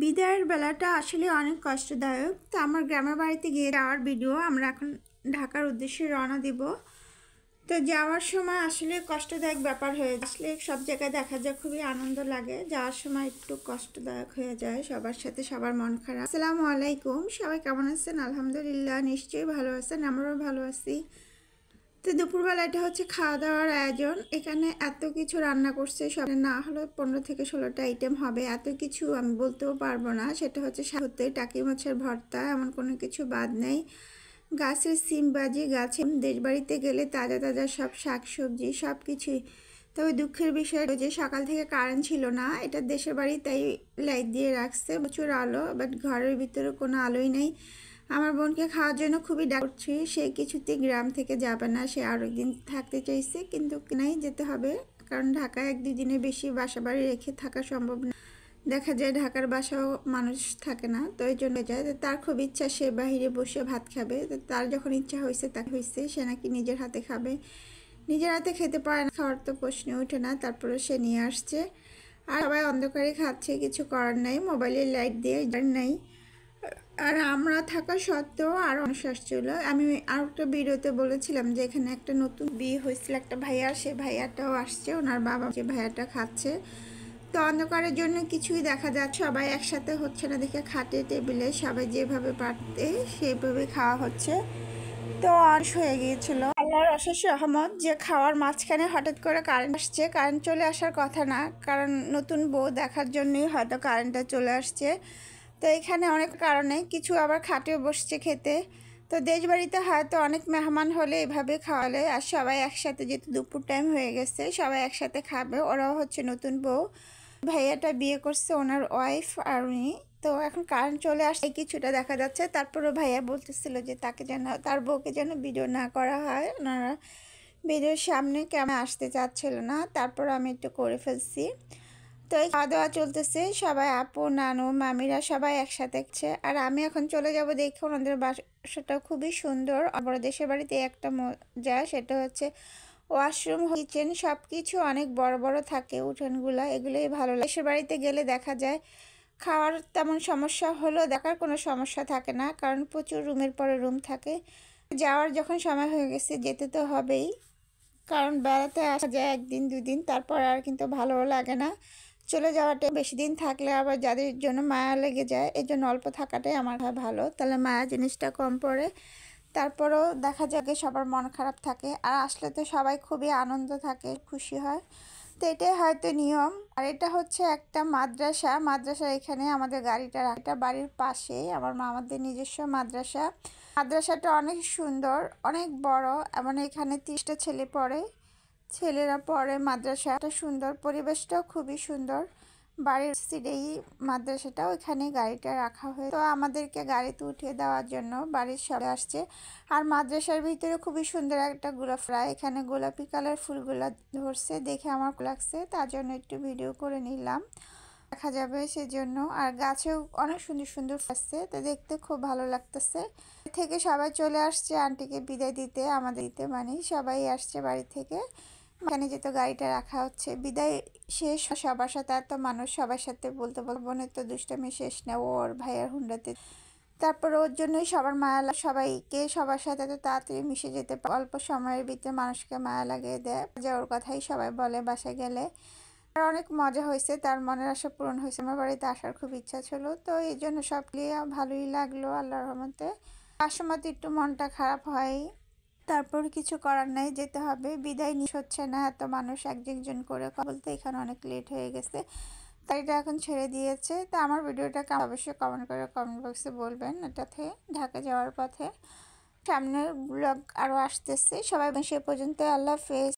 বিদায়ের বেলাটা আসলে অনেক কষ্টদায়ক। তো আমার গ্রামের বাড়িতে গিয়ে যাওয়ার ভিডিও আমরা এখন ঢাকার উদ্দেশ্যে রওনা দিব। তো যাওয়ার সময় আসলে কষ্টদায়ক ব্যাপার হয়ে আসলে সব জায়গায় দেখা যায় খুবই আনন্দ লাগে, যাওয়ার সময় একটু কষ্টদায়ক হয়ে যায়। সবার সাথে সবার মন খারাপ। আসসালামু আলাইকুম, সবাই কেমন আছেন? আলহামদুলিল্লাহ, নিশ্চয়ই ভালো আছেন, আমরাও ভালো আছি। তো দুপুরবেলা এটা হচ্ছে খাওয়া দাওয়ার আয়োজন। এখানে এত কিছু রান্না করছে, সব না হলো 15 থেকে 16টা আইটেম হবে। এত কিছু আমি বলতেও পারবো না। সেটা হচ্ছে সাথে টাকি মাছের ভর্তা, এমন কোনো কিছু বাদ নেই। গাছের সিম বাজি, গাছে দেশবাড়িতে গেলে তাজা তাজা সব শাক সবজি সব কিছুই। তবে দুঃখের বিষয় যে সকাল থেকে কারেন্ট ছিল না। এটা দেশের বাড়ি, তাই লাইট দিয়ে রাখছে, প্রচুর আলো, বাট ঘরের ভিতরে কোনো আলোই নেই। আমার বোনকে খাওয়ার জন্য খুবই ডাকছি, সে কিছুতেই গ্রাম থেকে যাবে না, সে আরও একদিন থাকতে চাইছে, কিন্তু নাই, যেতে হবে। কারণ ঢাকায় 1-2 দিনের বেশি বাসা বাড়ি রেখে থাকা সম্ভব না। দেখা যায় ঢাকার বাসাও মানুষ থাকে না, তো এই জন্য যায়। তার খুব ইচ্ছা সে বাহিরে বসে ভাত খাবে। তার যখন ইচ্ছা হয়েছে তা হয়েছে, সে নাকি নিজের হাতে খাবে। নিজের হাতে খেতে পারে না, খাওয়ার তো প্রশ্ন ওঠে না। তারপরে সে নিয়ে আসছে, আর সবাই অন্ধকারে খাচ্ছে, কিছু করার নাই, মোবাইলের লাইট দিয়ে নাই। আর আমরা থাকা সত্ত্বেও আরও মানুষ আসছিল। আমি আর একটা ভিডিওতে বলেছিলাম যে এখানে একটা নতুন বিয়ে হয়েছিল একটা ভাইয়ার, সে ভাইয়াটাও আসছে, ওনার বাবা যে ভাইয়াটা খাচ্ছে। তো অন্ধকারের জন্য কিছুই দেখা যাচ্ছে, সবাই একসাথে হচ্ছে না দেখে খাটে টেবিলে সবাই যেভাবে পারতে সেইভাবে খাওয়া হচ্ছে। তো অনেক হয়ে গিয়েছিল। আল্লাহর অশেষ রহমত যে খাওয়ার মাঝখানে হঠাৎ করে কারেন্ট আসছে। কারেন্ট চলে আসার কথা না, কারণ নতুন বউ দেখার জন্যই হয়তো কারেন্টটা চলে আসছে। তো এখানে অনেক কারণে কিছু আবার খাটেও বসছে খেতে। তো দেশবাড়িতে হয়তো অনেক মেহমান হলে এভাবে খাওয়ালে, আর সবাই একসাথে, যেহেতু দুপুর টাইম হয়ে গেছে, সবাই একসাথে খাবে। ওরাও হচ্ছে নতুন বউ, ভাইয়াটা বিয়ে করছে, ওনার ওয়াইফ আর উনি। তো এখন কারেন্ট চলে আসছে, কিছুটা দেখা যাচ্ছে। তারপরে ভাইয়া বলতেছিল যে তাকে যেন, তার বউকে যেন ভিডিও না করা হয়, ওনারা ভিডিওর সামনে কেমন আসতে চাচ্ছিল না। তারপর আমি একটু করে ফেলছি। তো এই খাওয়া দাওয়া চলতেছে, সবাই আপু নানু মামিরা সবাই একসাথে আছে। আর আমি এখন চলে যাব দেখে, ওনাদের বাসাটা খুবই সুন্দর। আবার দেশের বাড়িতে একটা মজা, সেটা হচ্ছে ওয়াশরুম কিচেন সব কিছু অনেক বড় বড় থাকে, উঠোনগুলা, এগুলোই ভালো লাগে। দেশের বাড়িতে গেলে দেখা যায় খাওয়ার তেমন সমস্যা হলেও দেখার কোনো সমস্যা থাকে না, কারণ প্রচুর রুমের পরে রুম থাকে। যাওয়ার যখন সময় হয়ে গেছে, যেতে তো হবেই, কারণ বেড়াতে আসা যায় 1-2 দিন, তারপর আর কিন্তু ভালোও লাগে না। চলে যাওয়াটা বেশি দিন থাকলে আবার যাদের জন্য মায়া লেগে যায়, এই জন্য অল্প থাকাটাই আমার ভালো, তাহলে মায়া জিনিসটা কম পড়ে। তারপরেও দেখা যায় সবার মন খারাপ থাকে, আর আসলে তো সবাই খুবই আনন্দ থাকে, খুশি হয়। তো এটাই হয়তো নিয়ম। আর এটা হচ্ছে একটা মাদ্রাসা, মাদ্রাসার এখানে আমাদের গাড়িটা রাখা, বাড়ির পাশে আমার মামাদের নিজস্ব মাদ্রাসা। মাদ্রাসাটা অনেক সুন্দর, অনেক বড়, এমন এখানে 30টা ছেলে পড়ে, ছেলেরা পড়ে। মাদ্রাসাটা সুন্দর, পরিবেশটাও খুবই সুন্দর। বাড়ির সিটেই মাদ্রাসাটা, ওইখানে গাড়িটা রাখা হয়েছে। তো আমাদেরকে গাড়িতে উঠিয়ে দেওয়ার জন্য বাড়ির সবাই আসছে। আর মাদ্রাসার ভিতরে খুবই সুন্দর একটা গোলাপ ফুল, এখানে গোলাপি কালার ফুলগুলা ধরছে, দেখে আমার লাগছে, তার জন্য একটু ভিডিও করে নিলাম, দেখা যাবে সেজন্য। আর গাছেও অনেক সুন্দর সুন্দর আসছে, তো দেখতে খুব ভালো লাগতেছে। থেকে সবাই চলে আসছে আন্টিকে বিদায় দিতে, আমাদের দিতে, মানে সবাই আসছে বাড়ি থেকে। এখানে যেহেতু গাড়িটা রাখা হচ্ছে, বিদায় শেষ, সবার সাথে এত মানুষ, সবার সাথে বলতে বলতে বোনের তো দুষ্টামি শেষ না, ওর ভাইয়ের হুন্ডাতে। তারপর ওর জন্যই সবার মায়া লাগে, সবাইকে সবার সাথে এত তাড়াতাড়ি মিশে যেতে অল্প সময়ের ভিতরে মানুষকে মায়া লাগিয়ে দেয়, যে ওর কথাই সবাই বলে বাসায় গেলে। আর অনেক মজা হয়েছে, তার মনের আশা পূরণ হয়েছে। আমার বাড়িতে আসার খুব ইচ্ছা ছিল, তো এই জন্য সব নিয়ে ভালোই লাগলো আল্লাহর রহমতে। আসমতে একটু মনটা খারাপ হয়, তারপর কিছু করার নাই, যেতে হবে। বিদায় নিয়ে হচ্ছে না, এত মানুষ একজন করে বলতে এখানে অনেক লেট হয়ে গেছে, তাই এটা এখন ছেড়ে দিয়েছে। তো আমার ভিডিওটা অবশ্যই কমেন্ট করে কমেন্ট বক্সে বলবেন। এটাতে ঢাকা যাওয়ার পথে, সামনের ব্লগ আরও আসতেছে। সবাই সে পর্যন্ত আল্লাহ হাফেজ।